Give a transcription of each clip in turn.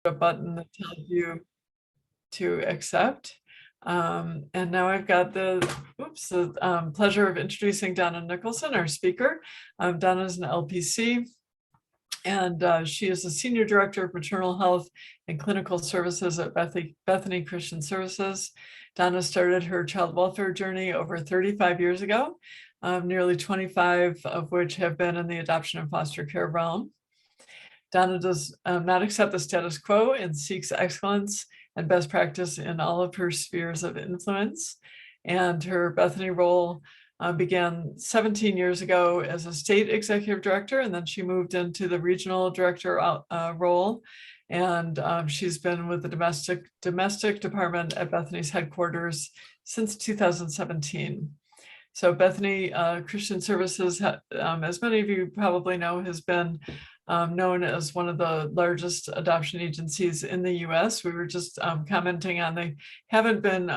a button that tells you to accept. And now I've got the pleasure of introducing Donna Nicholson, our speaker. Donna is an LPC, and she is the Senior Director of Maternal Health and Clinical Services at Bethany Christian Services. Donna started her child welfare journey over 35 years ago, nearly 25 of which have been in the adoption and foster care realm. Donna does not accept the status quo and seeks excellence and best practice in all of her spheres of influence. And her Bethany role began 17 years ago as a state executive director, and then she moved into the regional director role. And she's been with the domestic department at Bethany's headquarters since 2017. So Bethany Christian Services, as many of you probably know, has been known as one of the largest adoption agencies in the US. We were just commenting on they haven't been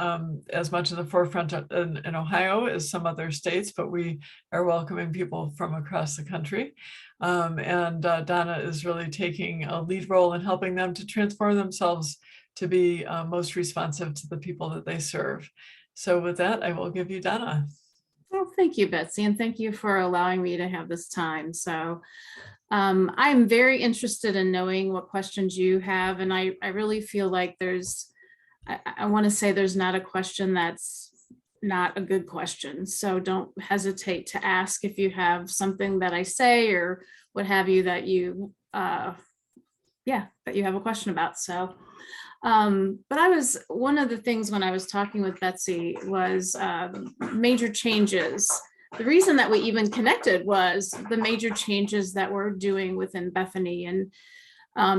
as much in the forefront in Ohio as some other states, but we are welcoming people from across the country. And Donna is really taking a lead role in helping them to transform themselves to be most responsive to the people that they serve. So with that, I will give you Donna. Well, thank you, Betsie, and thank you for allowing me to have this time. So I'm very interested in knowing what questions you have, and I really feel like I want to say there's not a question that's not a good question. So don't hesitate to ask if you have something that I say or what have you that you that you have a question about. So but one of the things when I was talking with Betsie was major changes. The reason that we even connected was the major changes that we're doing within Bethany. And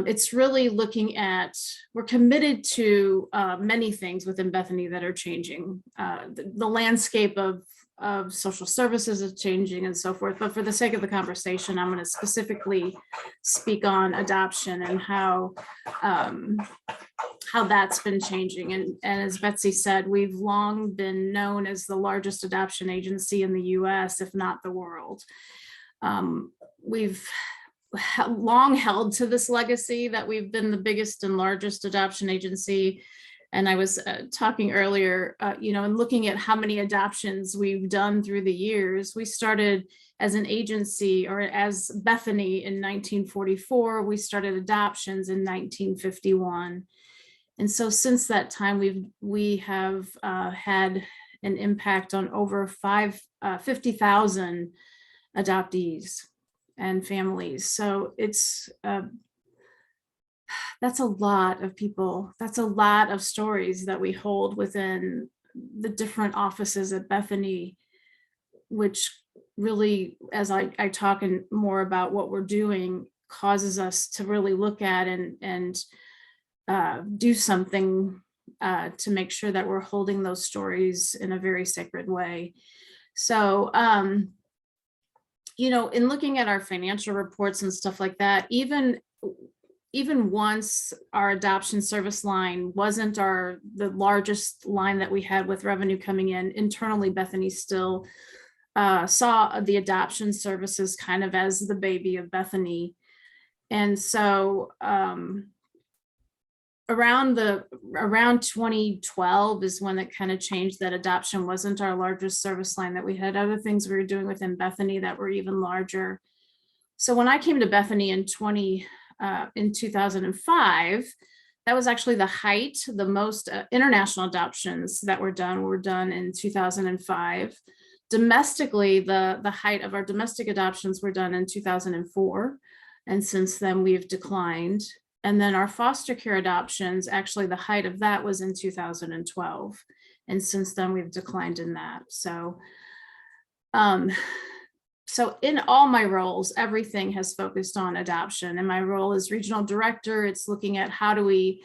it's really looking at, we're committed to many things within Bethany that are changing. The landscape of social services is changing and so forth. But for the sake of the conversation, I'm going to specifically speak on adoption and how that's been changing. And as Betsie said, we've long been known as the largest adoption agency in the US, if not the world. We've long held to this legacy that we've been the biggest and largest adoption agency. And I was talking earlier, and looking at how many adoptions we've done through the years. We started as an agency, or as Bethany, in 1944. We started adoptions in 1951. And so since that time, we have had an impact on over 50,000 adoptees and families. So it's that's a lot of people. That's a lot of stories that we hold within the different offices at Bethany, which really, as I talk more about what we're doing, causes us to really look at and do something to make sure that we're holding those stories in a very sacred way. So, in looking at our financial reports and stuff like that, even once our adoption service line wasn't the largest line that we had with revenue coming in, internally, Bethany still saw the adoption services kind of as the baby of Bethany. And so around 2012 is when it kind of changed, that adoption wasn't our largest service line, that we had other things we were doing within Bethany that were even larger. So when I came to Bethany in 2005, that was actually the height. The most international adoptions that were done in 2005. Domestically, the height of our domestic adoptions were done in 2004. And since then we've declined. And then our foster care adoptions, actually the height of that was in 2012. And since then we've declined in that. So in all my roles, everything has focused on adoption. And my role as regional director, it's looking at how do we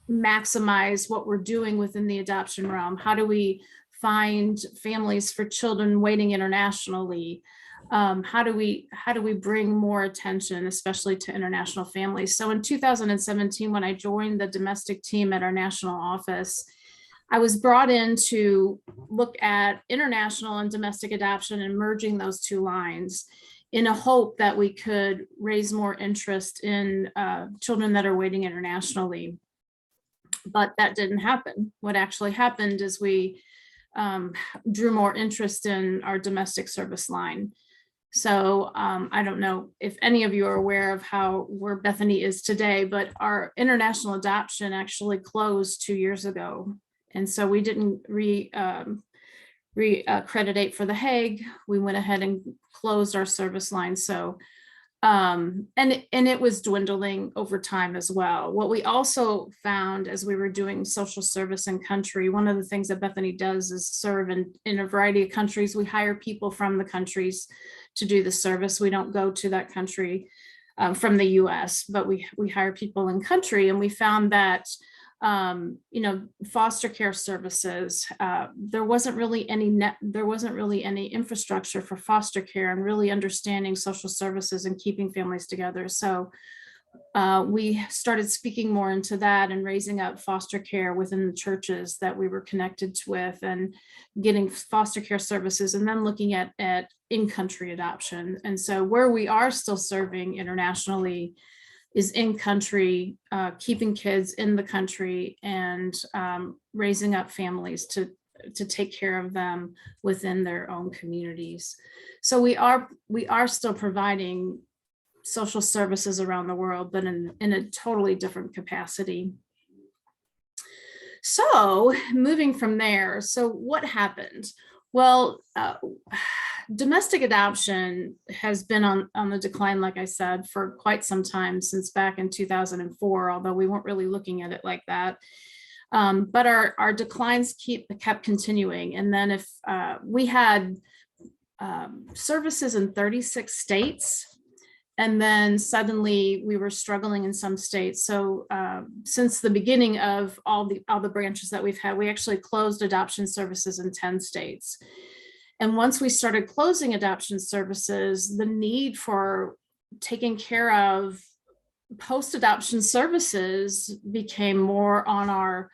maximize what we're doing within the adoption realm? How do we find families for children waiting internationally? How do we bring more attention, especially to international families? So in 2017, when I joined the domestic team at our national office, I was brought in to look at international and domestic adoption and merging those two lines. in a hope that we could raise more interest in children that are waiting internationally. But that didn't happen. What actually happened is we drew more interest in our domestic service line. So I don't know if any of you are aware of where Bethany is today, but our international adoption actually closed 2 years ago. And so we didn't accreditate for The Hague. We went ahead and closed our service line. So and it was dwindling over time as well. What we also found as we were doing social service in country, one of the things that Bethany does is serve in a variety of countries. We hire people from the countries to do the service. We don't go to that country from the US, but we hire people in country. And we found that foster care services, there wasn't really any infrastructure for foster care and really understanding social services and keeping families together. So we started speaking more into that and raising up foster care within the churches that we were connected with and getting foster care services, and then looking at in-country adoption. And so where we are still serving internationally is in country, keeping kids in the country and raising up families to take care of them within their own communities. So we are still providing social services around the world, but in a totally different capacity. So moving from there, so what happened? Well, domestic adoption has been on the decline, like I said, for quite some time, since back in 2004, although we weren't really looking at it like that. But our declines kept continuing. And then if we had services in 36 states, and then suddenly we were struggling in some states. So since the beginning of all the branches that we've had, we actually closed adoption services in 10 states. And once we started closing adoption services, the need for taking care of post-adoption services became more on our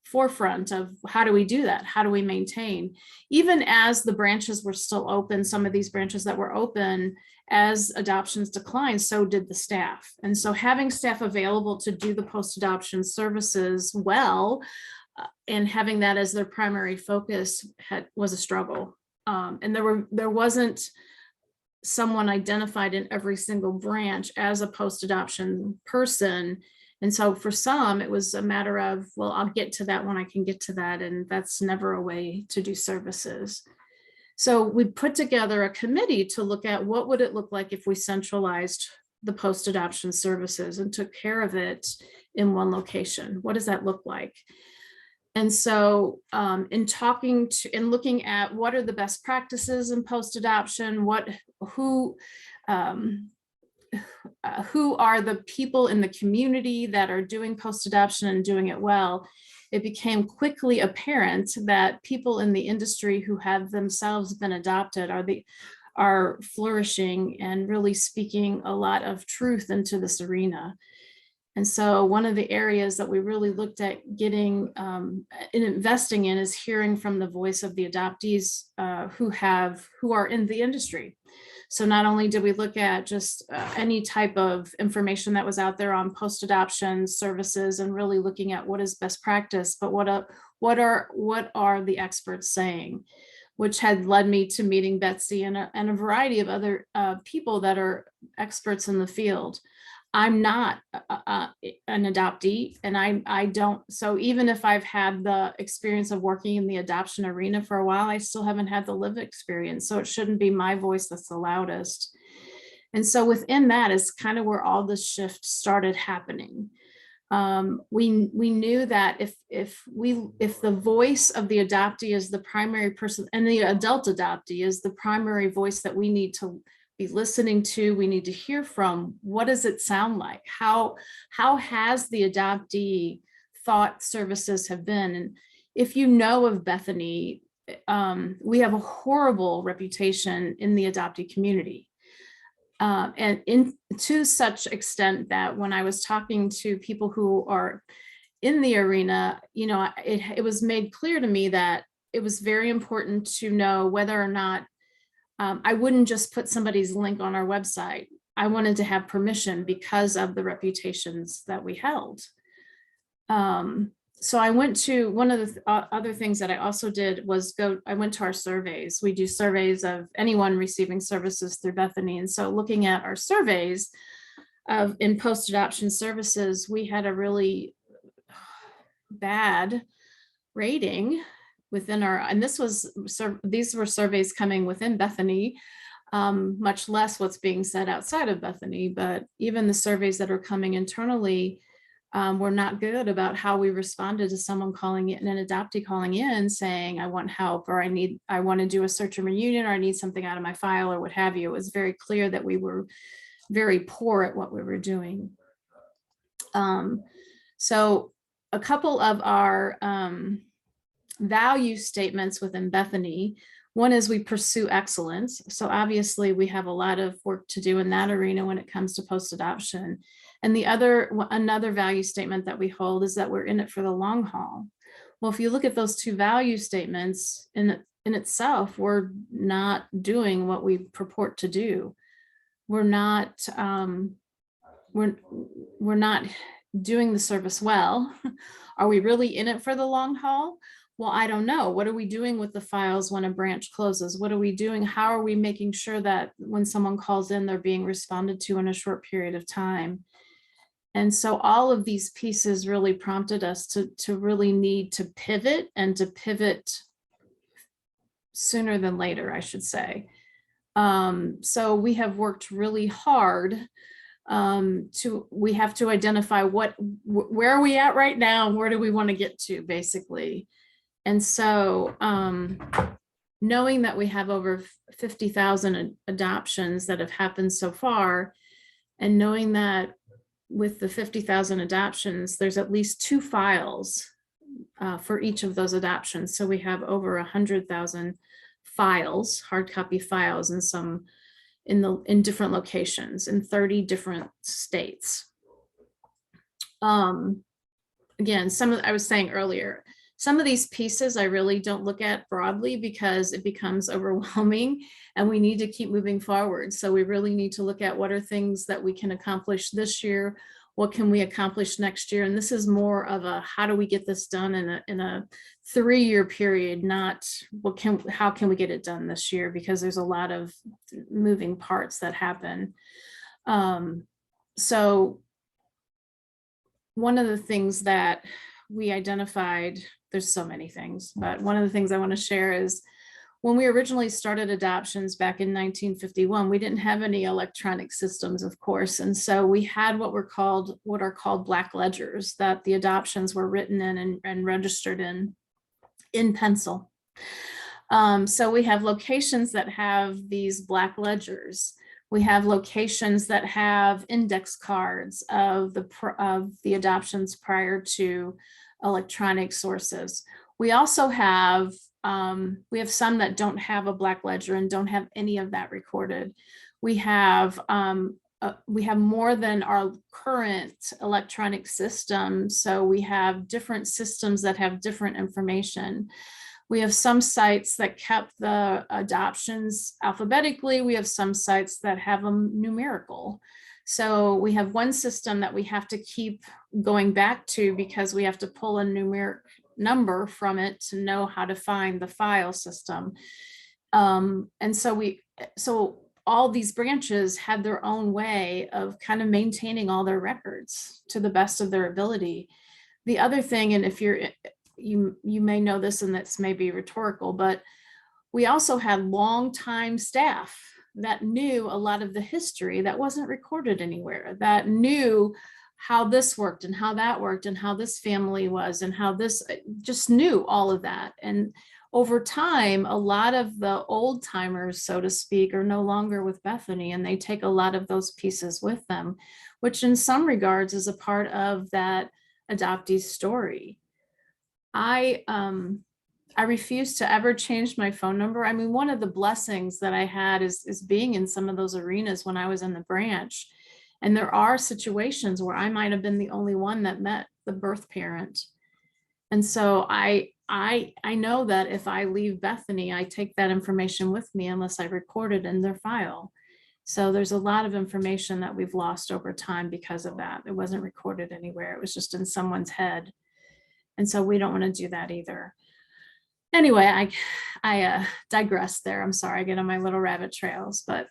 forefront of how do we do that? How do we maintain? Even as the branches were still open, some of these branches that were open, as adoptions declined, so did the staff. And so having staff available to do the post-adoption services well, and having that as their primary focus was a struggle. And there wasn't someone identified in every single branch as a post-adoption person. And so for some, it was a matter of, well, I'll get to that when I can get to that. And that's never a way to do services. So we put together a committee to look at what would it look like if we centralized the post-adoption services and took care of it in one location. What does that look like? And so in talking to and looking at what are the best practices in post-adoption, who are the people in the community that are doing post-adoption and doing it well, it became quickly apparent that people in the industry who have themselves been adopted are flourishing and really speaking a lot of truth into this arena. And so one of the areas that we really looked at getting and investing in is hearing from the voice of the adoptees who are in the industry. So not only did we look at just any type of information that was out there on post-adoption services and really looking at what is best practice, but what are the experts saying, which had led me to meeting Betsie and a variety of other people that are experts in the field. I'm not an adoptee, and I don't, so even if I've had the experience of working in the adoption arena for a while, I still haven't had the lived experience. So it shouldn't be my voice that's the loudest. And so within that is kind of where all this shift started happening. We knew that if the voice of the adoptee is the primary person, and the adult adoptee is the primary voice that we need to be listening to, we need to hear from, what does it sound like? How has the adoptee thought services have been? And if you know of Bethany, we have a horrible reputation in the adoptee community. And to such extent that when I was talking to people who are in the arena, it was made clear to me that it was very important to know whether or not I wouldn't just put somebody's link on our website. I wanted to have permission because of the reputations that we held. So I went to one of the other things that I also did was I went to our surveys. We do surveys of anyone receiving services through Bethany. And so looking at our surveys in post-adoption services, we had a really bad rating within and these were surveys coming within Bethany, much less what's being said outside of Bethany, but even the surveys that are coming internally were not good about how we responded to someone calling in, an adoptee calling in saying, I want help, or I want to do a search and reunion, or I need something out of my file, or what have you. It was very clear that we were very poor at what we were doing. So a couple of our value statements within Bethany. One is we pursue excellence. So obviously we have a lot of work to do in that arena when it comes to post-adoption. And another value statement that we hold is that we're in it for the long haul. Well, if you look at those two value statements in itself, we're not doing what we purport to do. We're not doing the service well. Are we really in it for the long haul? Well, I don't know. What are we doing with the files when a branch closes? What are we doing? How are we making sure that when someone calls in, they're being responded to in a short period of time? And so all of these pieces really prompted us to really need to pivot, and to pivot sooner than later, I should say. So we have worked really hard we have to identify where are we at right now, and where do we want to get to, basically. And so knowing that we have over 50,000 adoptions that have happened so far, and knowing that with the 50,000 adoptions, there's at least 2 files for each of those adoptions. So we have over 100,000 files, hard copy files, and some in different locations in 30 different states. Again, I was saying earlier, some of these pieces I really don't look at broadly because it becomes overwhelming, and we need to keep moving forward. So we really need to look at what are things that we can accomplish this year, what can we accomplish next year, and this is more of a how do we get this done in a 3-year period, not how can we get it done this year, because there's a lot of moving parts that happen. So one of the things that we identified, there's so many things, but one of the things I want to share is when we originally started adoptions back in 1951, we didn't have any electronic systems, of course. And so we had what are called black ledgers that the adoptions were written in and registered in pencil. So we have locations that have these black ledgers. We have locations that have index cards of the adoptions prior to electronic sources. We also have some that don't have a black ledger and don't have any of that recorded. We have more than our current electronic system. So we have different systems that have different information. We have some sites that kept the adoptions alphabetically. We have some sites that have them numerical. So we have one system that we have to keep going back to because we have to pull a numeric number from it to know how to find the file system. And so all these branches had their own way of kind of maintaining all their records to the best of their ability. The other thing, and if you may know this, and that's maybe rhetorical, but we also had longtime staff that knew a lot of the history that wasn't recorded anywhere, that knew how this worked and how that worked and how this family was and how this, just knew all of that. And over time, a lot of the old timers, so to speak, are no longer with Bethany, and they take a lot of those pieces with them, which in some regards is a part of that adoptee's story. I refuse to ever change my phone number. I mean, one of the blessings that I had is being in some of those arenas when I was in the branch. And there are situations where I might have been the only one that met the birth parent. And so I I know that if I leave Bethany, I take that information with me unless I record it in their file. So there's a lot of information that we've lost over time because of that. It wasn't recorded anywhere. It was just in someone's head. And so we don't want to do that either. Anyway, I digress there. I'm sorry, I get on my little rabbit trails, but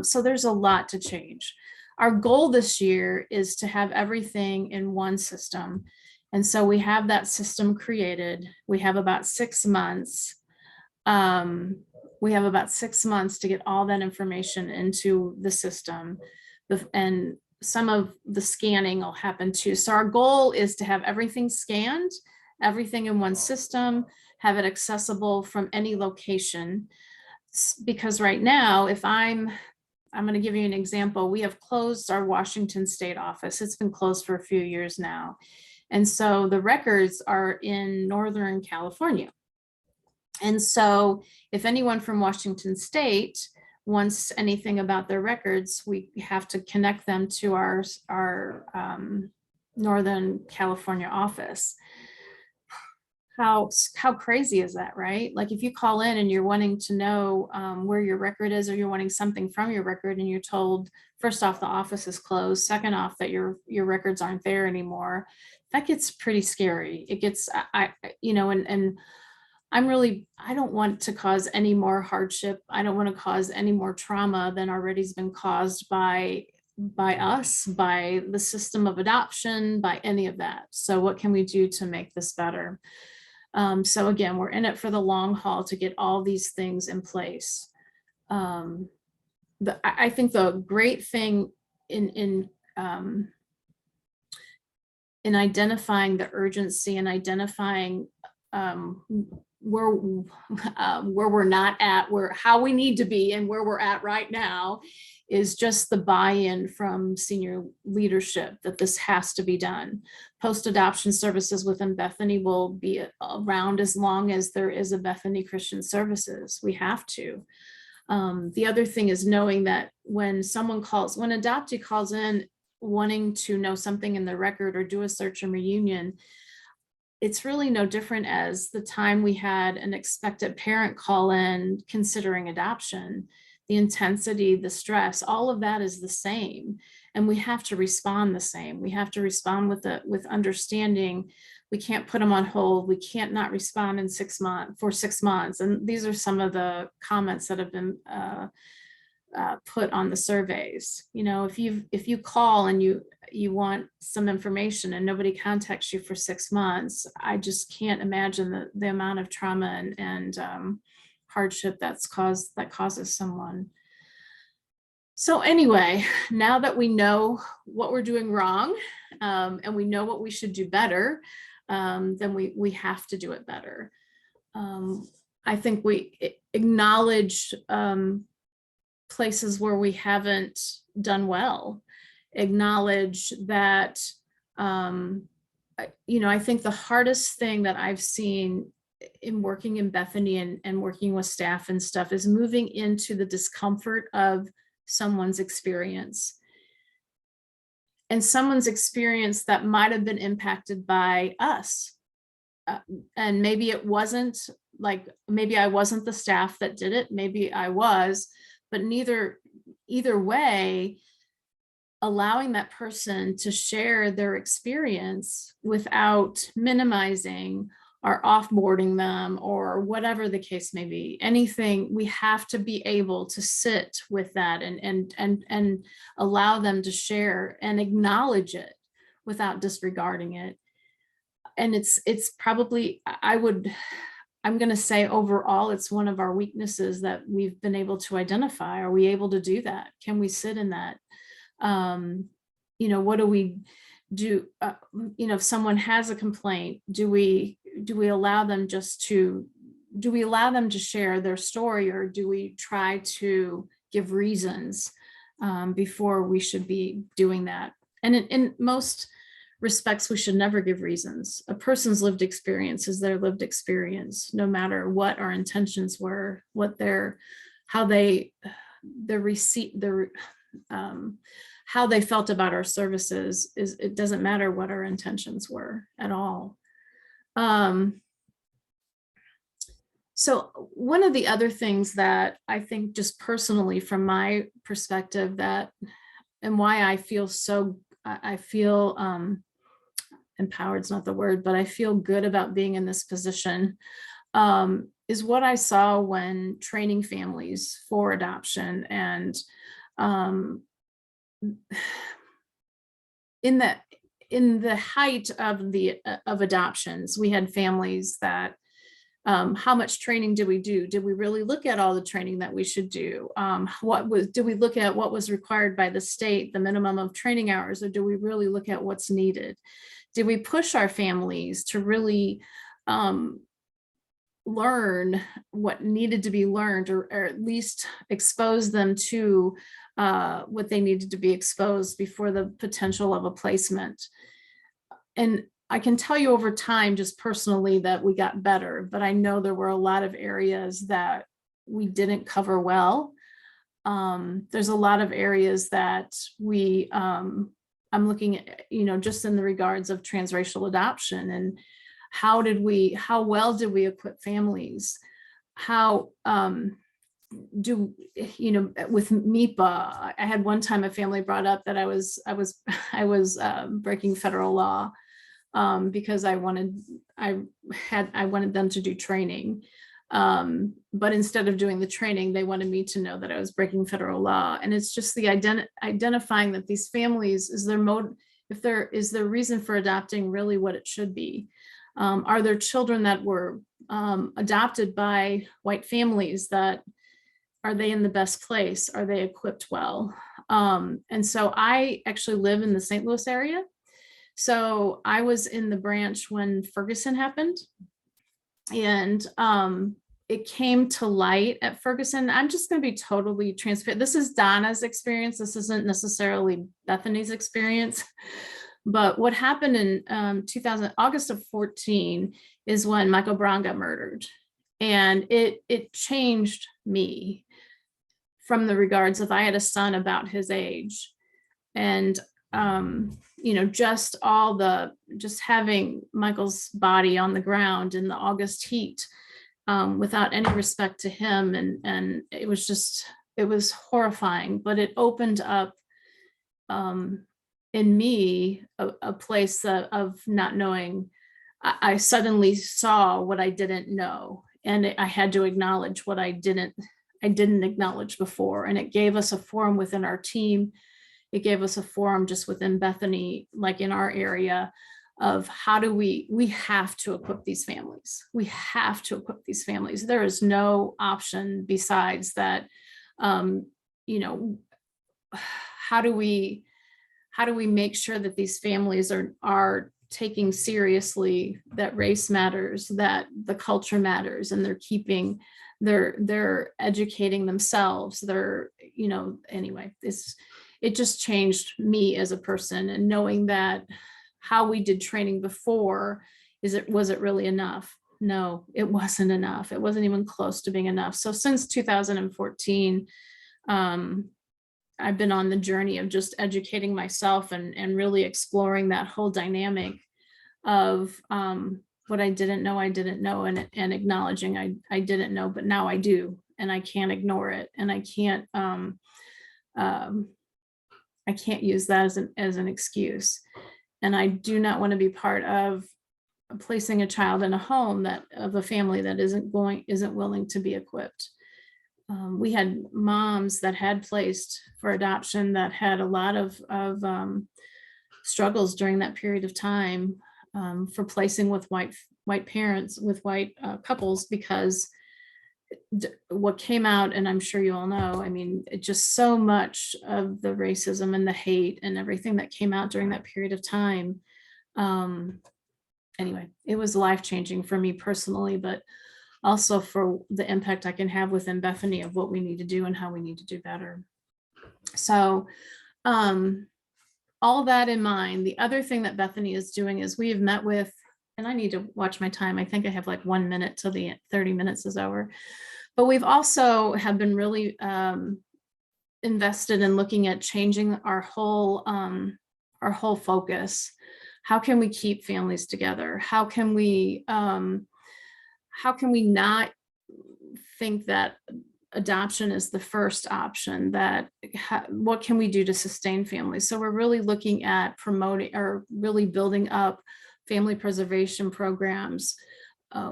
so there's a lot to change. Our goal this year is to have everything in one system. And so we have that system created. We have about 6 months. We have about 6 months to get all that information into the system. And some of the scanning will happen too. So our goal is to have everything scanned, everything in one system, have it accessible from any location. Because right now, if I'm going to give you an example. We have closed our Washington State office. It's been closed for a few years now. And so the records are in Northern California. And so if anyone from Washington State wants anything about their records, we have to connect them to our Northern California office. How crazy is that, right? Like if you call in and you're wanting to know where your record is, or you're wanting something from your record, and you're told, first off, the office is closed, second off, that your records aren't there anymore, that gets pretty scary. It gets, and I don't want to cause any more hardship. I don't want to cause any more trauma than already has been caused by us, by the system of adoption, by any of that. So what can we do to make this better? So again, we're in it for the long haul to get all these things in place. I think the great thing in identifying the urgency and identifying where we're not at, how we need to be and where we're at right now, is just the buy-in from senior leadership that this has to be done. Post-adoption services within Bethany will be around as long as there is a Bethany Christian Services. We have to. The other thing is knowing that when adoptee calls in wanting to know something in the record or do a search and reunion, it's really no different as the time we had an expected parent call in considering adoption. The intensity, the stress, all of that is the same. And we have to respond the same. We have to respond with understanding. We can't put them on hold. We can't not respond in 6 months for 6 months. And these are some of the comments that have been put on the surveys. If you call and you want some information and nobody contacts you for 6 months, I just can't imagine the amount of trauma and hardship that causes someone. So anyway, now that we know what we're doing wrong, and we know what we should do better, then we have to do it better. I think we acknowledge places where we haven't done well, acknowledge that, I think the hardest thing that I've seen in working in Bethany and working with staff and stuff is moving into the discomfort of someone's experience, and someone's experience that might have been impacted by us. And maybe it wasn't, maybe I wasn't the staff that did it, maybe I was, but either way, allowing that person to share their experience without minimizing or offboarding them or whatever the case may be, anything, we have to be able to sit with that and allow them to share and acknowledge it without disregarding it. And it's probably, I'm going to say overall, it's one of our weaknesses that we've been able to identify. Are we able to do that? Can we sit in that? What do we do? If someone has a complaint, do we allow them to share their story, or do we try to give reasons before we should be doing that? And in most respects, we should never give reasons. A person's lived experience is their lived experience, no matter what our intentions were, how they felt about our services. It doesn't matter what our intentions were at all. So one of the other things that I think, just personally from my perspective, that and why I feel empowered is not the word, but I feel good about being in this position, is what I saw when training families for adoption. And in the height of adoptions, we had families that, how much training did we do? Did we really look at all the training that we should do? Did we look at what was required by the state, the minimum of training hours, or do we really look at what's needed? Did we push our families to really learn what needed to be learned, or at least expose them to what they needed to be exposed before the potential of a placement? And I can tell you over time, just personally, that we got better, but I know there were a lot of areas that we didn't cover well. There's a lot of areas that I'm looking at, just in the regards of transracial adoption, and how well did we equip families? How with MIPA, I had one time a family brought up that I was breaking federal law, because I wanted them to do training. But instead of doing the training, they wanted me to know that I was breaking federal law. And it's just the identifying that these families, is their reason for adopting really what it should be? Are there children that were adopted by white families, that are they in the best place? Are they equipped well? And so I actually live in the St. Louis area. So I was in the branch when Ferguson happened, and it came to light at Ferguson. I'm just going to be totally transparent. This is Donna's experience. This isn't necessarily Bethany's experience. But what happened in August of 14 is when Michael Brown got murdered. And it changed me from the regards of, I had a son about his age. And just having Michael's body on the ground in the August heat, without any respect to him. And it was horrifying, but it opened up in me a place of not knowing. I suddenly saw what I didn't know, and I had to acknowledge what I didn't acknowledge before. And it gave us a forum within our team. It gave us a forum just within Bethany, like in our area, of how do we have to equip these families. We have to equip these families. There is no option besides that. How do we make sure that these families are taking seriously that race matters, that the culture matters, and they're educating themselves. Anyway, it just changed me as a person, and knowing that how we did training before, was it really enough? No, it wasn't enough. It wasn't even close to being enough. So since 2014, I've been on the journey of just educating myself and really exploring that whole dynamic of what I didn't know, and acknowledging I didn't know, but now I do, and I can't ignore it, and I can't use that as an excuse. And I do not want to be part of placing a child in a home of a family that isn't willing to be equipped. We had moms that had placed for adoption that had a lot of struggles during that period of time, for placing with white parents, with white couples, because what came out, and I'm sure you all know, just so much of the racism and the hate and everything that came out during that period of time. Anyway, it was life-changing for me personally, but also for the impact I can have within Bethany of what we need to do and how we need to do better. So all that in mind, the other thing that Bethany is doing is we have met with, and I need to watch my time. I think I have like 1 minute till the 30 minutes is over. But we've also have been really invested in looking at changing our whole focus. How can we keep families together? How can we not think that adoption is the first option? That what can we do to sustain families? So we're really looking at promoting or really building up family preservation programs.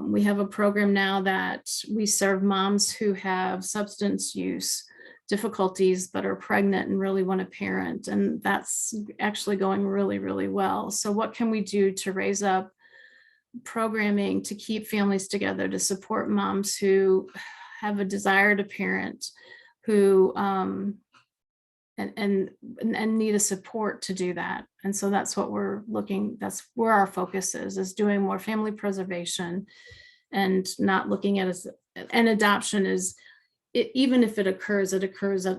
We have a program now that we serve moms who have substance use difficulties but are pregnant and really want to parent, and that's actually going really, really well. So what can we do to raise up programming to keep families together, to support moms who have a desire to parent, who and need a support to do that? And so that's what we're looking, that's where our focus is doing more family preservation and not looking at as an adoption is, even if it occurs at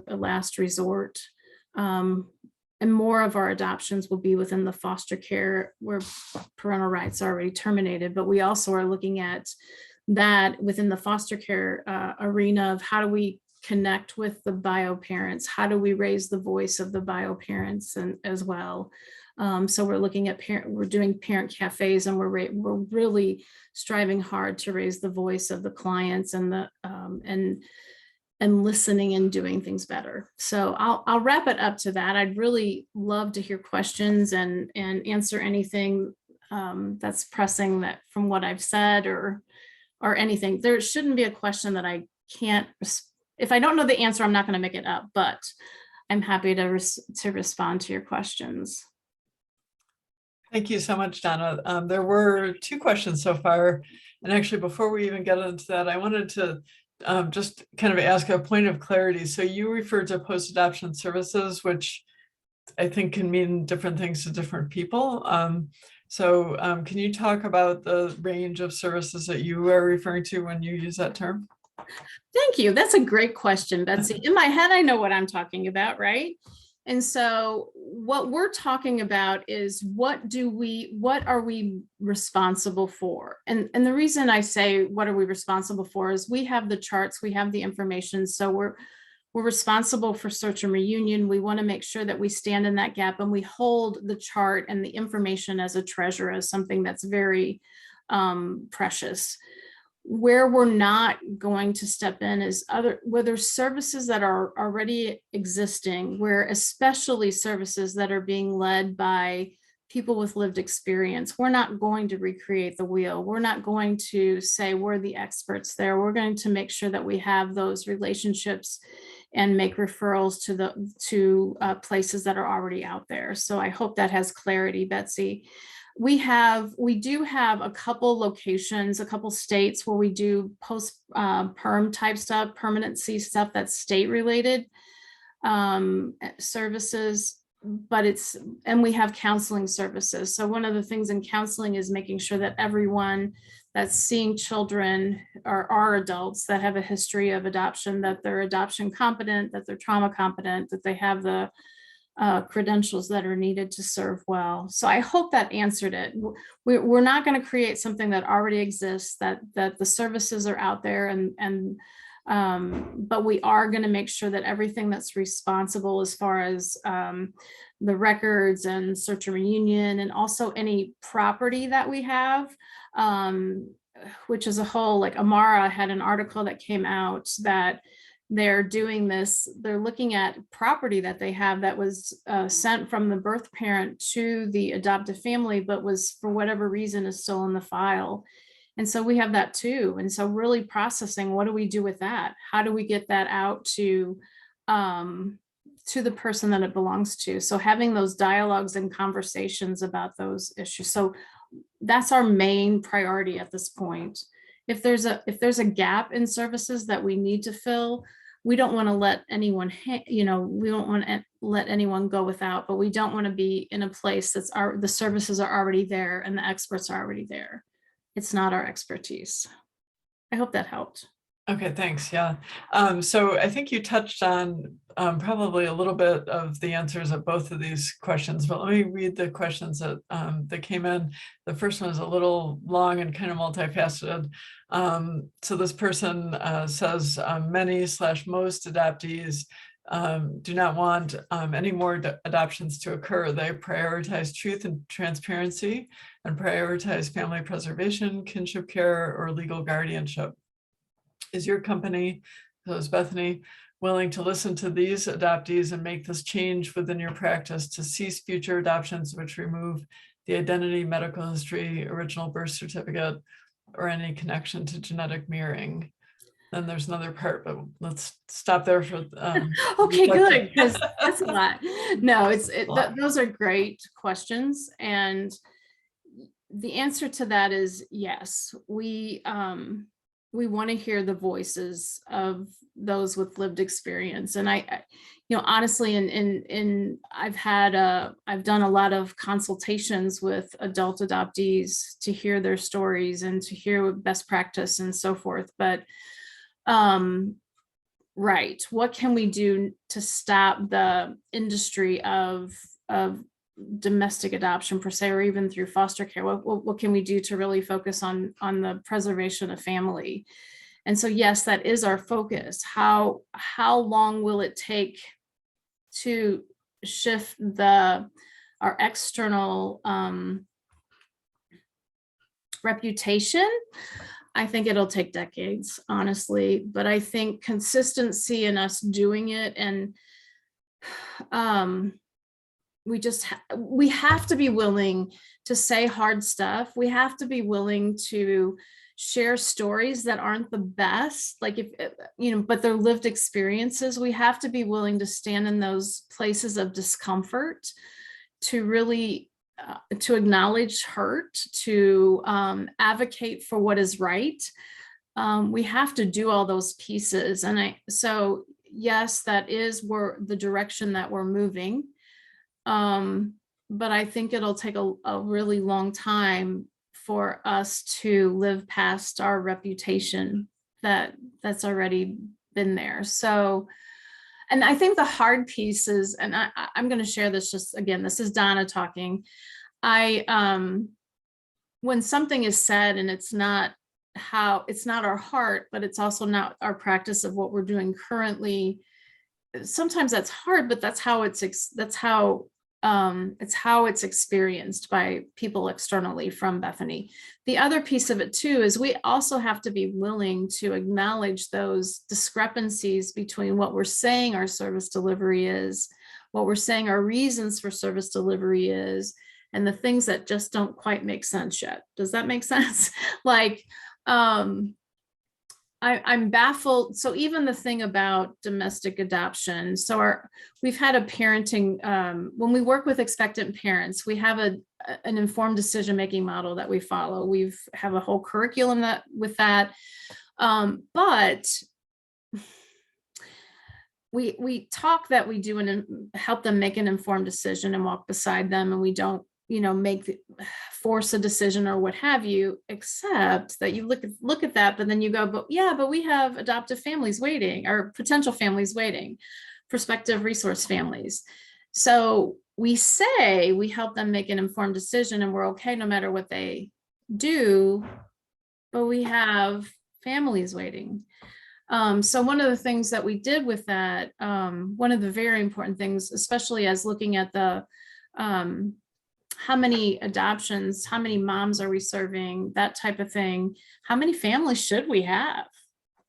a last resort. And more of our adoptions will be within the foster care where parental rights are already terminated. But we also are looking at that within the foster care arena of how do we connect with the bio parents? How do we raise the voice of the bio parents and as well? So we're looking at we're doing parent cafes, and we're really striving hard to raise the voice of the clients and the and listening and doing things better. So I'll wrap it up to that. I'd really love to hear questions and answer anything that's pressing that from what I've said or anything. There shouldn't be a question that I can't, if I don't know the answer, I'm not going to make it up, but I'm happy to respond to your questions. Thank you so much, Donna. There were 2 questions so far. And actually, before we even get into that, I wanted to just kind of ask a point of clarity. So you referred to post-adoption services, which I think can mean different things to different people. Can you talk about the range of services that you are referring to when you use that term? Thank you. That's a great question, Betsy. In my head, I know what I'm talking about, right? And so what we're talking about is what are we responsible for? And the reason I say what are we responsible for is we have the charts, we have the information. So we're responsible for search and reunion. We want to make sure that we stand in that gap, and we hold the chart and the information as a treasure, as something that's very precious. Where we're not going to step in is where there's services that are already existing, where especially services that are being led by people with lived experience. We're not going to recreate the wheel. We're not going to say we're the experts there. We're going to make sure that we have those relationships and make referrals to places that are already out there. So I hope that has clarity, Betsy. We do have a couple locations, a couple states where we do post-perm type stuff, permanency stuff that's state related services, and we have counseling services. So one of the things in counseling is making sure that everyone that's seeing children are adults that have a history of adoption, that they're adoption competent, that they're trauma competent, that they have the credentials that are needed to serve well. So I hope that answered it. We're not going to create something that already exists, that the services are out there, but we are going to make sure that everything that's responsible as far as the records and search and reunion, and also any property that we have, which is a whole, like Amara had an article that came out that they're doing this, they're looking at property that they have that was sent from the birth parent to the adoptive family, but was for whatever reason is still in the file. And so we have that too. And so really processing, what do we do with that? How do we get that out to the person that it belongs to? So having those dialogues and conversations about those issues. So that's our main priority at this point. If there's a gap in services that we need to fill, we don't want to let anyone, we don't want to let anyone go without, but we don't want to be in a place the services are already there and the experts are already there. It's not our expertise. I hope that helped. Okay, thanks. Yeah. So I think you touched on probably a little bit of the answers of both of these questions, but let me read the questions that came in. The first one is a little long and kind of multifaceted. So this person says many/most adoptees do not want any more adoptions to occur. They prioritize truth and transparency and prioritize family preservation, kinship care, or legal guardianship. Is your company, so is Bethany, willing to listen to these adoptees and make this change within your practice to cease future adoptions which remove the identity, medical history, original birth certificate, or any connection to genetic mirroring? Then there's another part, but let's stop there for Okay, good, because that's a lot. No, lot. those are great questions, and the answer to that is yes. We want to hear the voices of those with lived experience, and I honestly, I've done a lot of consultations with adult adoptees to hear their stories and to hear best practice and so forth, but right, what can we do to stop the industry of domestic adoption per se, or even through foster care? What can we do to really focus on the preservation of family? And so yes, that is our focus. How long will it take to shift our external reputation? I think it'll take decades, honestly, but I think consistency in us doing it, and we have to be willing to say hard stuff. We have to be willing to share stories that aren't the best, like but they're lived experiences. We have to be willing to stand in those places of discomfort, to really to acknowledge hurt, to advocate for what is right. We have to do all those pieces. So yes, that is the direction that we're moving. But I think it'll take a really long time for us to live past our reputation that's already been there. So, and I think the hard piece is, and I'm going to share this, just again, this is Donna talking. When something is said and it's not our heart, but it's also not our practice of what we're doing currently, sometimes that's hard, but it's how it's experienced by people externally from Bethany. The other piece of it too is we also have to be willing to acknowledge those discrepancies between what we're saying our service delivery is, what we're saying our reasons for service delivery is, and the things that just don't quite make sense yet. Does that make sense? Like, I'm baffled. So even the thing about domestic adoption, so we've had a parenting, when we work with expectant parents, we have an informed decision-making model that we follow. We have a whole curriculum with that. But we talk that we do and help them make an informed decision and walk beside them, and we don't force a decision or what have you, except that you look at that, but then you go, but we have adoptive families waiting, or potential families waiting, prospective resource families. So we say we help them make an informed decision and we're okay no matter what they do, but we have families waiting. So one of the things that we did with that, one of the very important things, especially as looking at the how many adoptions, how many moms are we serving, that type of thing, how many families should we have?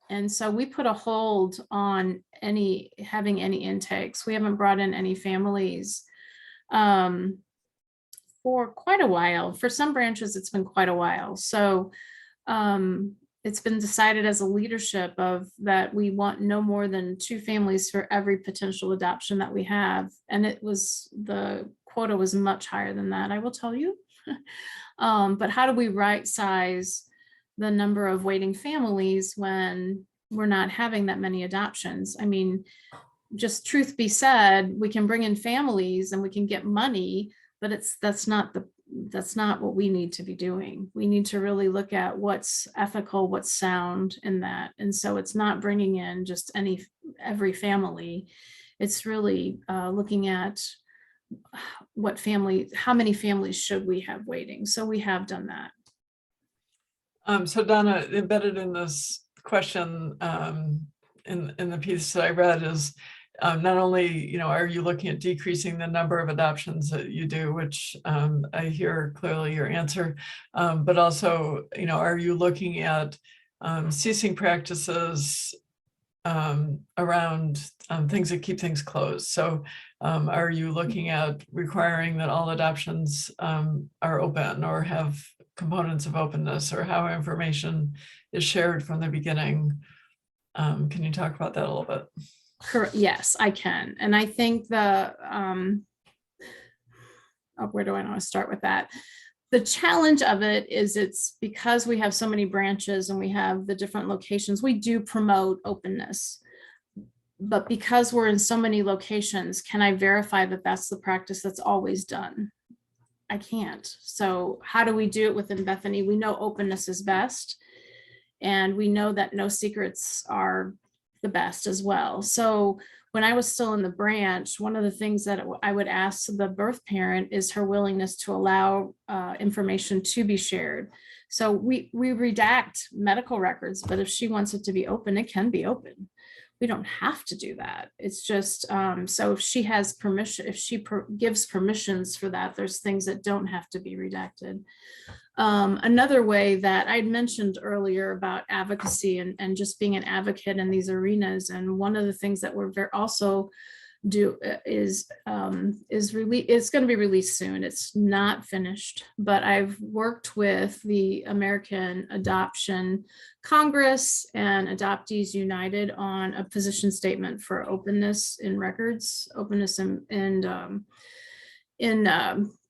And so we put a hold on having any intakes. We haven't brought in any families for quite a while. For some branches, it's been quite a while. So it's been decided as a leadership of that we want no more than 2 families for every potential adoption that we have. And the quota was much higher than that, I will tell you. But how do we right size the number of waiting families when we're not having that many adoptions? I mean, just truth be said, we can bring in families and we can get money, but that's not what we need to be doing. We need to really look at what's ethical, what's sound in that. And so it's not bringing in just every family. It's really looking at how many families should we have waiting. So we have done that. So Donna, embedded in this question in the piece that I read is not only, are you looking at decreasing the number of adoptions that you do, which I hear clearly your answer, but also, are you looking at ceasing practices around things that keep things closed? So are you looking at requiring that all adoptions are open or have components of openness, or how information is shared from the beginning? Can you talk about that a little bit? Correct. Yes, I can. And I think where do I want to start with that? The challenge of it is it's because we have so many branches and we have the different locations, we do promote openness. But because we're in so many locations, can I verify that that's the practice that's always done? I can't. So how do we do it within Bethany? We know openness is best. And we know that no secrets are the best as well. So when I was still in the branch, one of the things that I would ask the birth parent is her willingness to allow information to be shared. So we redact medical records, but if she wants it to be open, it can be open. We don't have to do that. It's just, so if she has permission, if she gives permissions for that, there's things that don't have to be redacted. Another way that I'd mentioned earlier about advocacy and just being an advocate in these arenas. And one of the things that we're also do is it's going to be released soon. It's not finished, but I've worked with the American Adoption Congress and Adoptees United on a position statement for openness in records, openness in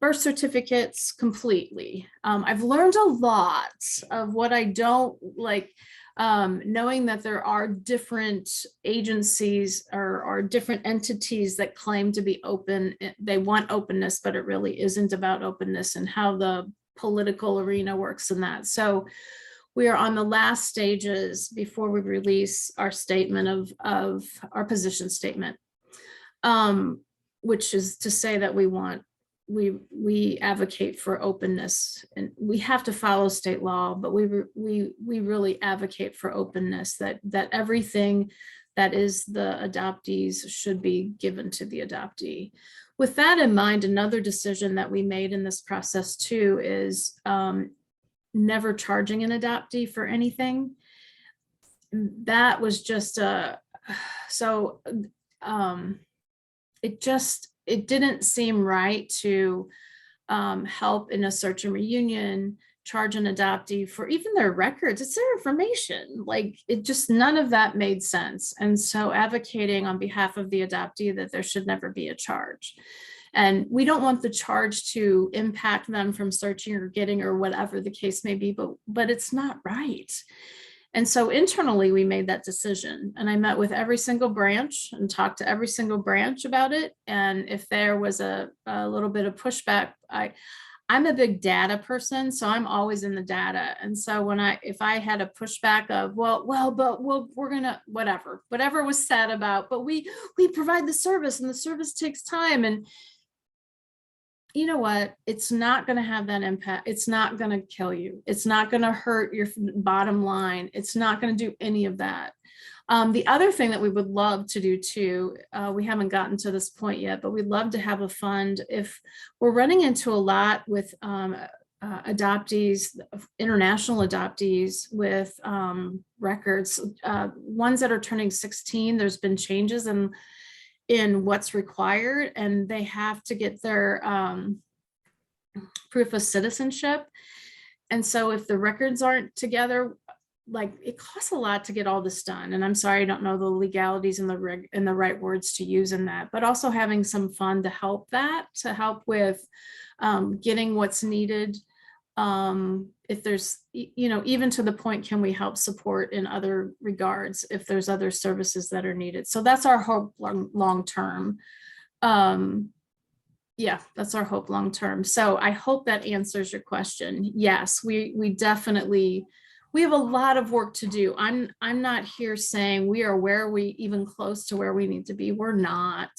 birth certificates completely. I've learned a lot of what I don't like, knowing that there are different agencies or different entities that claim to be open. They want openness, but it really isn't about openness, and how the political arena works in that. So we are on the last stages before we release our statement of our position statement, which is to say that we advocate for openness, and we have to follow state law, but we really advocate for openness, that everything that is the adoptees should be given to the adoptee. With that in mind, another decision that we made in this process too is never charging an adoptee for anything. That was just it didn't seem right to help in a search and reunion, charge an adoptee for even their records. It's their information. Like, it just, none of that made sense. And so advocating on behalf of the adoptee that there should never be a charge. And we don't want the charge to impact them from searching or getting or whatever the case may be, but it's not right. And so internally, we made that decision, and I met with every single branch and talked to every single branch about it. And if there was a little bit of pushback, I'm a big data person, so I'm always in the data. And so if I had a pushback of, we're gonna, whatever was said about, but we provide the service and the service takes time, and you know what? It's not going to have that impact. It's not going to kill you. It's not going to hurt your bottom line. It's not going to do any of that. The other thing that we would love to do too, we haven't gotten to this point yet, but we'd love to have a fund. If we're running into a lot with adoptees, international adoptees with records, ones that are turning 16, there's been changes in what's required, and they have to get their proof of citizenship. And so if the records aren't together, like, it costs a lot to get all this done. And I'm sorry, I don't know the legalities and the right words to use in that, but also having some fund to help with getting what's needed. If there's, even to the point, can we help support in other regards if there's other services that are needed? So that's our hope long term. Yeah, that's our hope long term. So I hope that answers your question. Yes, we definitely, we have a lot of work to do. I'm not here saying we are even close to where we need to be. We're not,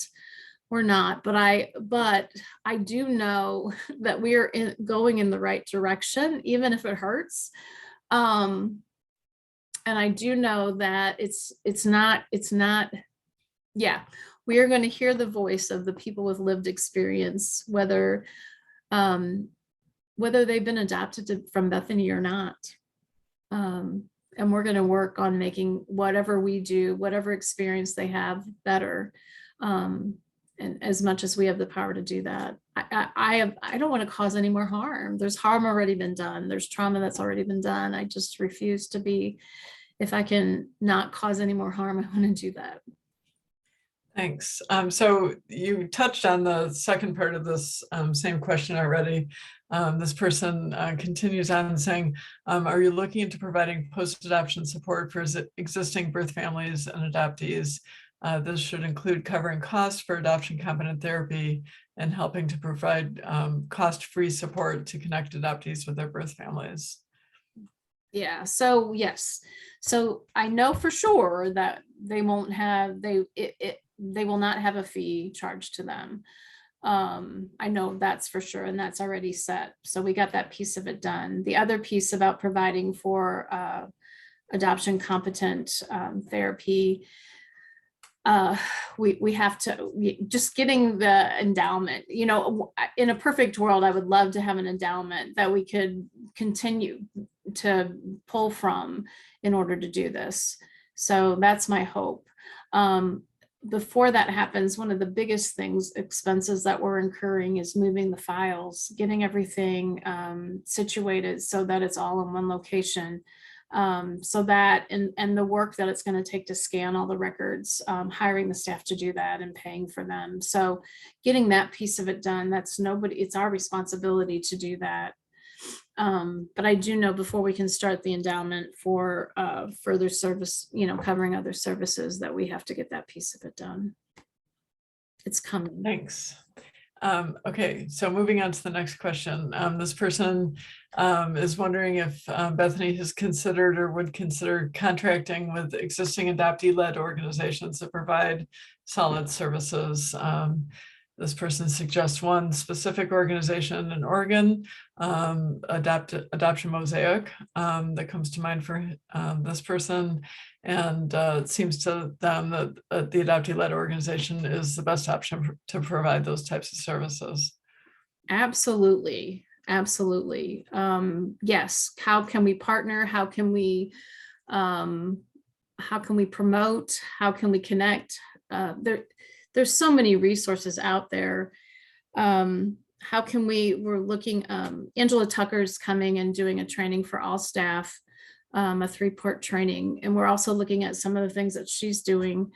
but I do know that we are going in the right direction, even if it hurts. And I do know that it's not, yeah, we are going to hear the voice of the people with lived experience, whether they've been adopted from Bethany or not. And we're going to work on making whatever we do, whatever experience they have, better. And as much as we have the power to do that, I don't want to cause any more harm. There's harm already been done. There's trauma that's already been done. I just refuse to be, if I can not cause any more harm, I want to do that. Thanks. So you touched on the second part of this same question already. This person continues on saying, are you looking into providing post-adoption support for existing birth families and adoptees? This should include covering costs for adoption competent therapy and helping to provide cost-free support to connect adoptees with their birth families. Yeah, so yes. So I know for sure that they won't have, they will not have a fee charged to them. I know that's for sure, and that's already set. So we got that piece of it done. The other piece about providing for adoption competent therapy, we have to just getting the endowment. You know, in a perfect world, I would love to have an endowment that we could continue to pull from in order to do this. So that's my hope. Before that happens, one of the biggest expenses that we're incurring is moving the files, getting everything situated so that it's all in one location. So that, and the work that it's going to take to scan all the records, hiring the staff to do that and paying for them. So getting that piece of it done, it's our responsibility to do that. But I do know before we can start the endowment for further service, covering other services, that we have to get that piece of it done. It's coming. Thanks. Okay, so moving on to the next question. This person is wondering if Bethany has considered or would consider contracting with existing adoptee-led organizations that provide solid services. This person suggests one specific organization in Oregon, Adoption Mosaic, that comes to mind for this person. And it seems to them that the adoptee-led organization is the best option to provide those types of services. Absolutely. Absolutely. Yes. How can we partner? How can we promote? How can we connect? There's so many resources out there. How can we're looking, Angela Tucker's coming and doing a training for all staff, a 3-part training. And we're also looking at some of the things that she's doing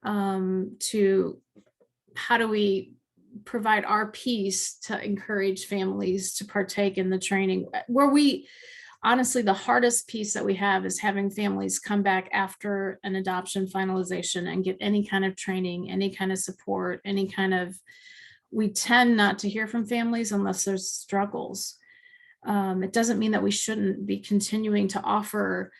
to how do we provide our piece to encourage families to partake in the training, where honestly, the hardest piece that we have is having families come back after an adoption finalization and get any kind of training, any kind of support, we tend not to hear from families unless there's struggles. It doesn't mean that we shouldn't be continuing to offer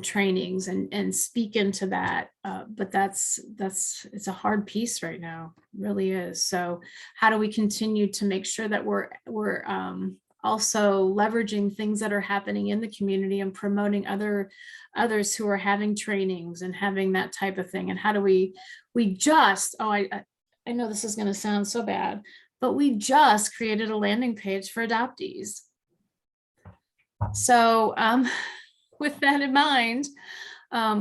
trainings and speak into that. But it's a hard piece right now, it really is. So how do we continue to make sure that we're also leveraging things that are happening in the community and promoting others who are having trainings and having that type of thing? And how do we I know this is going to sound so bad, but we just created a landing page for adoptees. So with that in mind,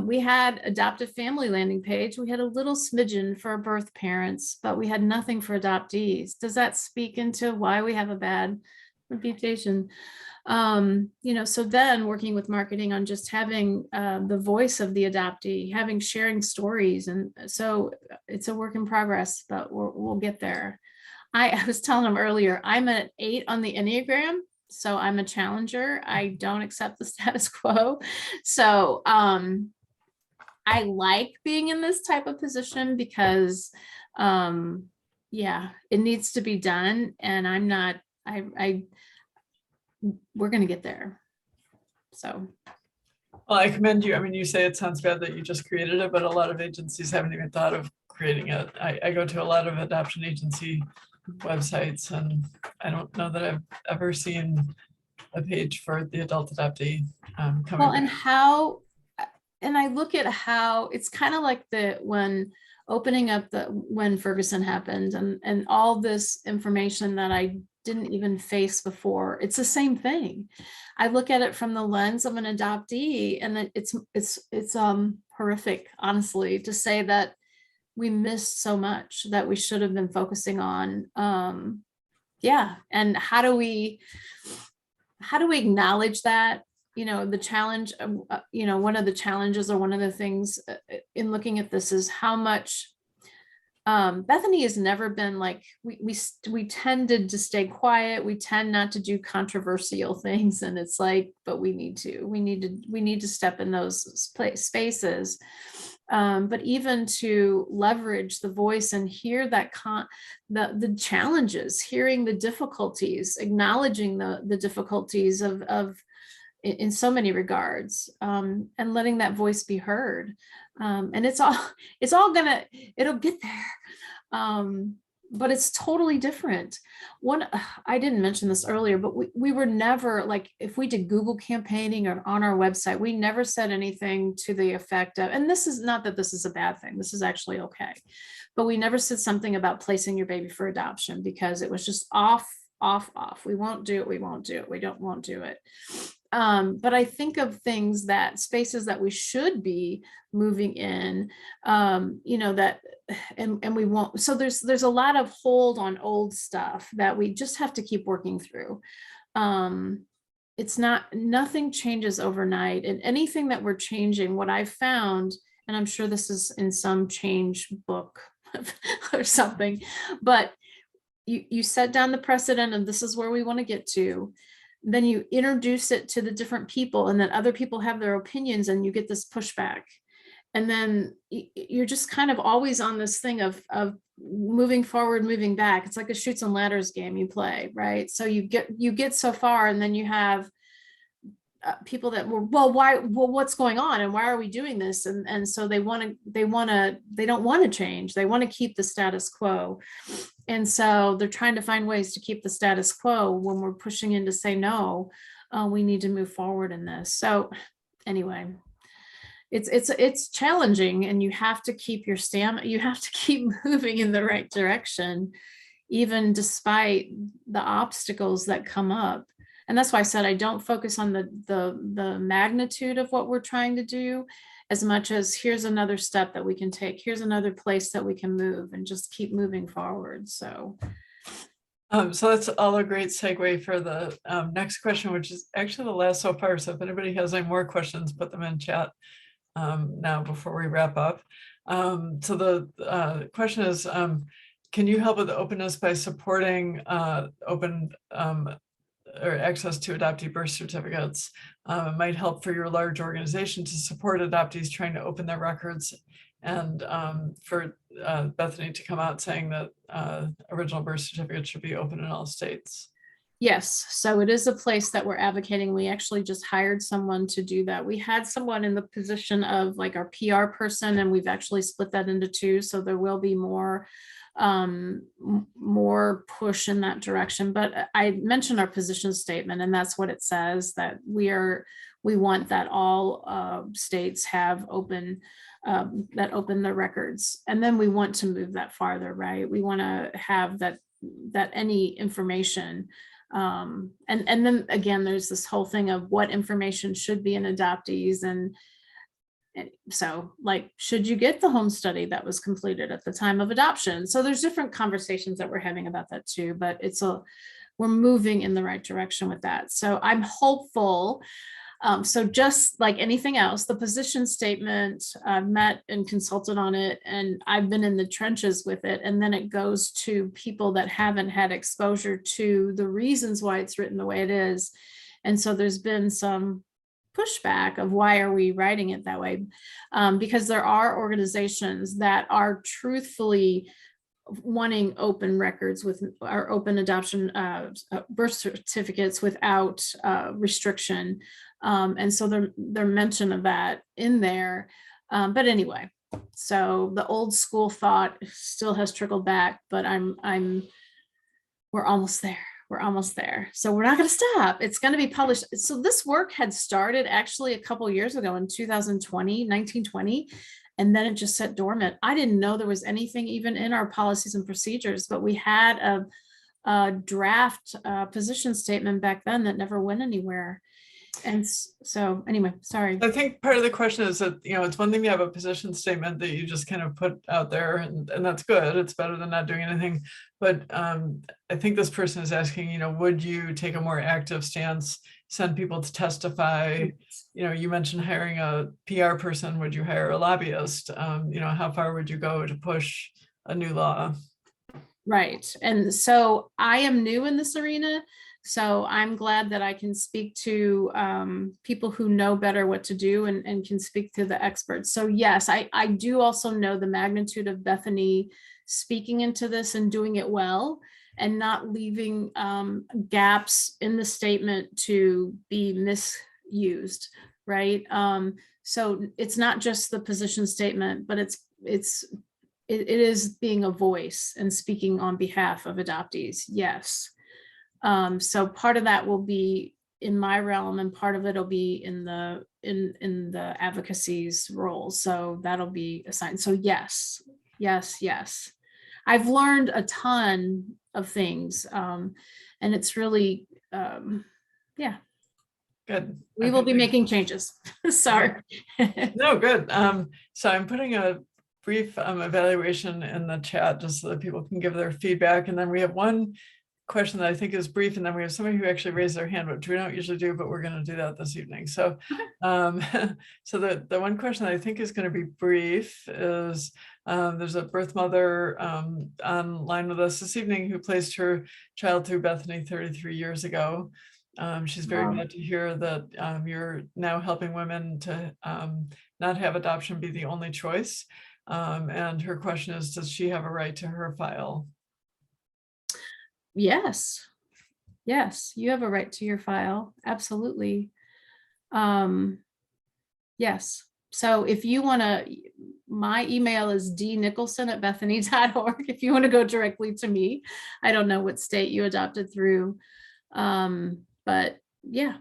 we had adoptive family landing page. We had a little smidgen for birth parents, but we had nothing for adoptees. Does that speak into why we have a bad reputation? So then working with marketing on just having the voice of the adoptee, sharing stories. And so it's a work in progress, but we'll get there. I was telling them earlier, I'm an 8 on the Enneagram. So I'm a challenger. I don't accept the status quo. So I like being in this type of position because it needs to be done. And I'm not, we're going to get there. So. Well, I commend you. I mean, you say it sounds bad that you just created it, but a lot of agencies haven't even thought of creating it. I go to a lot of adoption agency websites, and I don't know that I've ever seen a page for the adult adoptee coming. Well, and I look at how it's kind of like when opening up when Ferguson happened, and all this information that I didn't even face before. It's the same thing. I look at it from the lens of an adoptee, and it's horrific, honestly, to say that we missed so much that we should have been focusing on. Yeah, and how do we acknowledge that? The challenge, one of the challenges, or one of the things in looking at this, is how much Bethany has never been like, we tended to stay quiet. We tend not to do controversial things. And it's like, but we need to step in those spaces. But even to leverage the voice and hear the challenges, hearing the difficulties, acknowledging the difficulties of in so many regards, and letting that voice be heard. And it'll get there. But it's totally different. I didn't mention this earlier, but we were never, like, if we did Google campaigning or on our website, we never said anything to the effect of, and this is not that this is a bad thing, this is actually okay, but we never said something about placing your baby for adoption, because it was just off. We won't do it. We won't do it. Won't do it. But I think of spaces that we should be moving in, that, and we won't. So there's a lot of hold on old stuff that we just have to keep working through. Nothing changes overnight, and anything that we're changing, what I've found, and I'm sure this is in some change book or something, but you set down the precedent, and this is where we want to get to. Then you introduce it to the different people, and then other people have their opinions, and you get this pushback. And then you're just kind of always on this thing of moving forward, moving back. It's like a chutes and ladders game you play, right? So you get so far, and then you have people that were, what's going on, and why are we doing this? And so they don't want to change. They want to keep the status quo. And so they're trying to find ways to keep the status quo when we're pushing in to say, no, we need to move forward in this. So anyway, it's challenging, and you have to keep your stamina. You have to keep moving in the right direction, even despite the obstacles that come up. And that's why I said I don't focus on the magnitude of what we're trying to do, as much as here's another step that we can take. Here's another place that we can move, and just keep moving forward. So that's all a great segue for the next question, which is actually the last so far. So if anybody has any more questions, put them in chat now before we wrap up. So the question is, can you help with openness by supporting open or access to adoptee birth certificates? It might help for your large organization to support adoptees trying to open their records, and for Bethany to come out saying that original birth certificates should be open in all states. Yes, so it is a place that we're advocating. We actually just hired someone to do that. We had someone in the position of like our PR person, and we've actually split that into two. So there will be more push in that direction. But I mentioned our position statement, and that's what it says, that we want that all states have open their records. And then we want to move that farther, right? We want to have that any information, and then again, there's this whole thing of what information should be in adoptees, and so, like, should you get the home study that was completed at the time of adoption? So there's different conversations that we're having about that too, but we're moving in the right direction with that. So I'm hopeful. So just like anything else, the position statement, I've met and consulted on it, and I've been in the trenches with it. And then it goes to people that haven't had exposure to the reasons why it's written the way it is. And so there's been some pushback of why are we writing it that way? Because there are organizations that are truthfully wanting open records with our open adoption birth certificates without restriction. And so they're mention of that in there. But anyway, so the old school thought still has trickled back, but we're almost there. We're almost there. So we're not going to stop. It's going to be published. So this work had started actually a couple years ago in 1920. And then it just sat dormant. I didn't know there was anything even in our policies and procedures, but we had a draft position statement back then that never went anywhere. And so anyway, sorry. I think part of the question is that, it's one thing to have a position statement that you just kind of put out there, and that's good. It's better than not doing anything. But I think this person is asking, would you take a more active stance, send people to testify? You mentioned hiring a PR person. Would you hire a lobbyist? How far would you go to push a new law? Right. And so I am new in this arena. So I'm glad that I can speak to people who know better what to do and can speak to the experts. So yes, I do also know the magnitude of Bethany speaking into this and doing it well, and not leaving gaps in the statement to be misused, right? So it's not just the position statement, but it is being a voice and speaking on behalf of adoptees. Yes. So part of that will be in my realm, and part of it will be in the advocacy's role. So that'll be assigned. So yes. I've learned a ton of things, and it's really, yeah. Good. We will be making changes. Sorry. No, good. So I'm putting a brief evaluation in the chat just so that people can give their feedback. And then we have one question that I think is brief, and then we have somebody who actually raised their hand, which we don't usually do, but we're going to do that this evening. So so the one question that I think is going to be brief is, there's a birth mother online with us this evening who placed her child through Bethany 33 years ago. She's very glad to hear that you're now helping women to not have adoption be the only choice. And her question is, does she have a right to her file? Yes, you have a right to your file. Absolutely. Yes. So if you want to, my email is dnicholson@bethany.org. If you want to go directly to me, I don't know what state you adopted through. But yeah,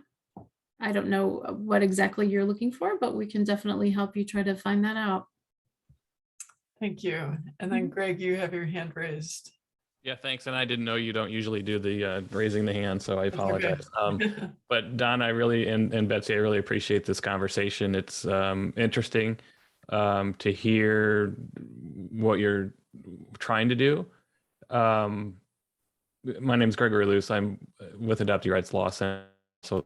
I don't know what exactly you're looking for, but we can definitely help you try to find that out. Thank you. And then Greg, you have your hand raised. Yeah, thanks. And I didn't know you don't usually do the raising the hand, so I apologize. Okay. But Don, I really, and Betsie, I really appreciate this conversation. It's interesting to hear what you're trying to do. My name is Gregory Luce. I'm with Adoptee Rights Law Center, so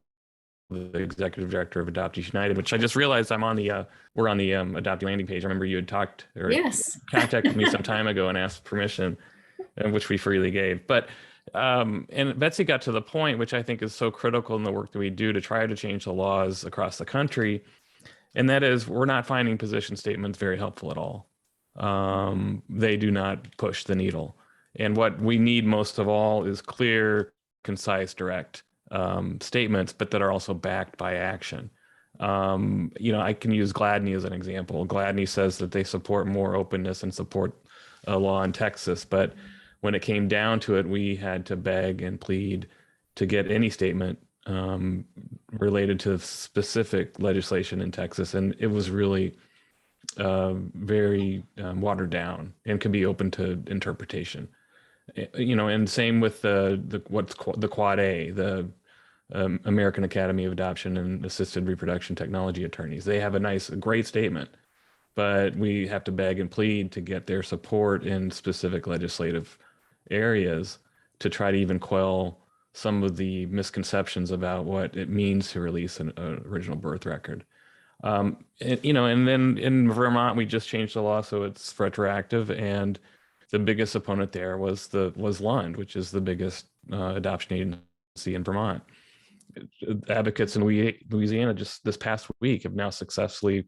the executive director of Adoptees United, which I just realized I'm on the, we're on the Adoptee landing page. I remember you had talked or contacted me some time ago and asked permission, which we freely gave. But and Betsie got to the point, which I think is so critical in the work that we do to try to change the laws across the country. And that is, we're not finding position statements very helpful at all. They do not push the needle. And what we need most of all is clear, concise, direct statements, but that are also backed by action. I can use Gladney as an example. Gladney says that they support more openness and support a law in Texas, but when it came down to it, we had to beg and plead to get any statement related to specific legislation in Texas, and it was really very watered down and can be open to interpretation. And same with what's the Quad A, the American Academy of Adoption and Assisted Reproduction Technology Attorneys. They have a great statement, but we have to beg and plead to get their support in specific legislative areas to try to even quell some of the misconceptions about what it means to release an original birth record. And then in Vermont, we just changed the law so it's retroactive, and the biggest opponent there was Lund, which is the biggest adoption agency in Vermont. Advocates in Louisiana just this past week have now successfully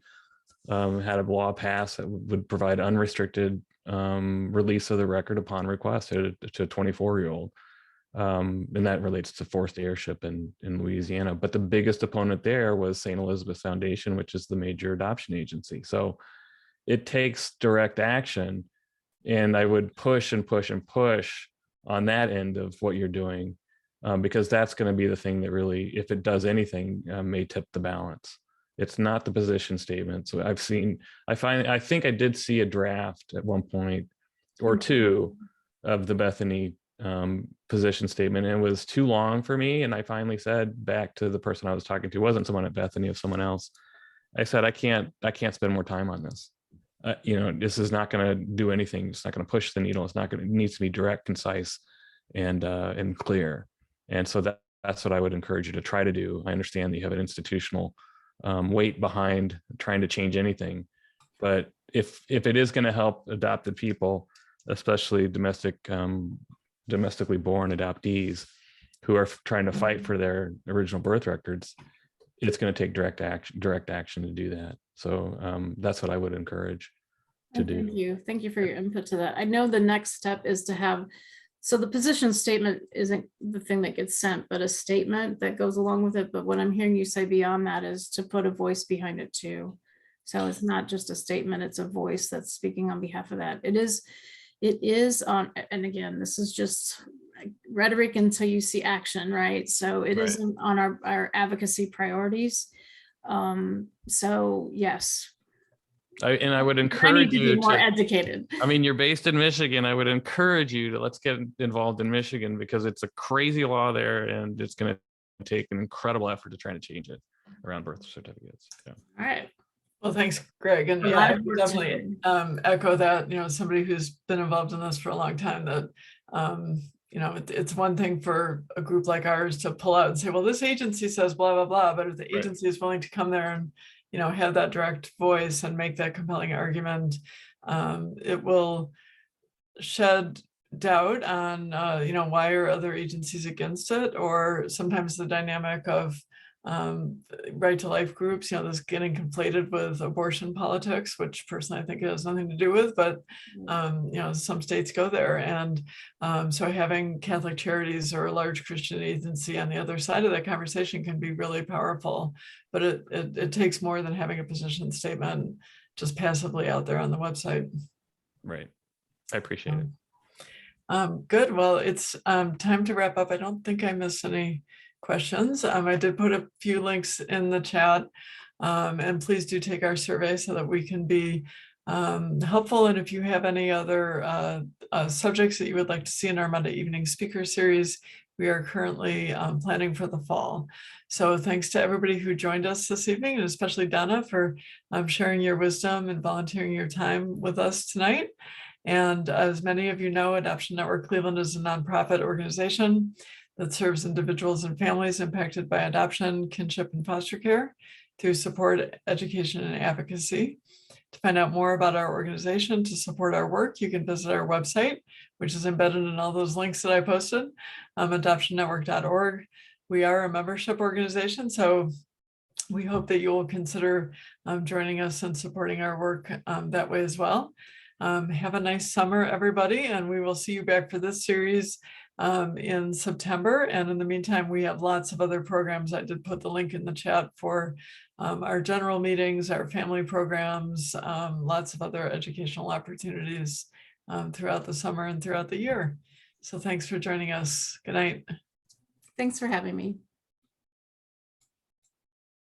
had a law passed that would provide unrestricted release of the record upon request to a 24-year-old. And that relates to forced heirship in Louisiana. But the biggest opponent there was St. Elizabeth's Foundation, which is the major adoption agency. So it takes direct action. And I would push and push and push on that end of what you're doing, because that's going to be the thing that really, if it does anything, may tip the balance. It's not the position statement. So I think I did see a draft at one point or two of the Bethany position statement, and it was too long for me. And I finally said back to the person I was talking to, wasn't someone at Bethany, of someone else. I said, I can't spend more time on this. This is not going to do anything. It's not going to push the needle. It needs to be direct, concise, and clear. And so that's what I would encourage you to try to do. I understand that you have an institutional weight behind trying to change anything, but if it is going to help adopted people, especially domestically born adoptees who are trying to fight for their original birth records, it's going to take direct action to do that. So that's what I would encourage to do. Thank you for your input to that. I know the next step is to have, so the position statement isn't the thing that gets sent, but a statement that goes along with it. But what I'm hearing you say beyond that is to put a voice behind it too. So it's not just a statement, it's a voice that's speaking on behalf of that. It is on, and again, this is just rhetoric until you see action, right? So it is on our advocacy priorities. So yes. I would encourage you to be more educated. I mean, you're based in Michigan. I would encourage you to let's get involved in Michigan, because it's a crazy law there, and it's going to take an incredible effort to try to change it around birth certificates. Yeah. All right. Well, thanks, Greg. And yeah, I would definitely echo that, somebody who's been involved in this for a long time, that, it's one thing for a group like ours to pull out and say, well, this agency says blah, blah, blah. But if the agency is willing to come there and, have that direct voice and make that compelling argument, it will shed doubt on, why are other agencies against it? Or sometimes the dynamic of right to life groups, this getting conflated with abortion politics, which personally I think it has nothing to do with, but some states go there. And so having Catholic Charities or a large Christian agency on the other side of that conversation can be really powerful. But it takes more than having a position statement just passively out there on the website. Right. I appreciate it. Good. Well, it's time to wrap up. I don't think I missed any questions. I did put a few links in the chat, and please do take our survey so that we can be helpful. And if you have any other subjects that you would like to see in our Monday evening speaker series, we are currently planning for the fall. So thanks to everybody who joined us this evening, and especially Donna for sharing your wisdom and volunteering your time with us tonight. And as many of you know, Adoption Network Cleveland is a nonprofit organization that serves individuals and families impacted by adoption, kinship, and foster care through support, education, and advocacy. To find out more about our organization, to support our work, you can visit our website, which is embedded in all those links that I posted, adoptionnetwork.org. We are a membership organization, so we hope that you will consider joining us and supporting our work that way as well. Have a nice summer, everybody, and we will see you back for this series in September. And in the meantime, we have lots of other programs. I did put the link in the chat for our general meetings, our family programs, lots of other educational opportunities throughout the summer and throughout the year. So thanks for joining us. Good night. Thanks for having me.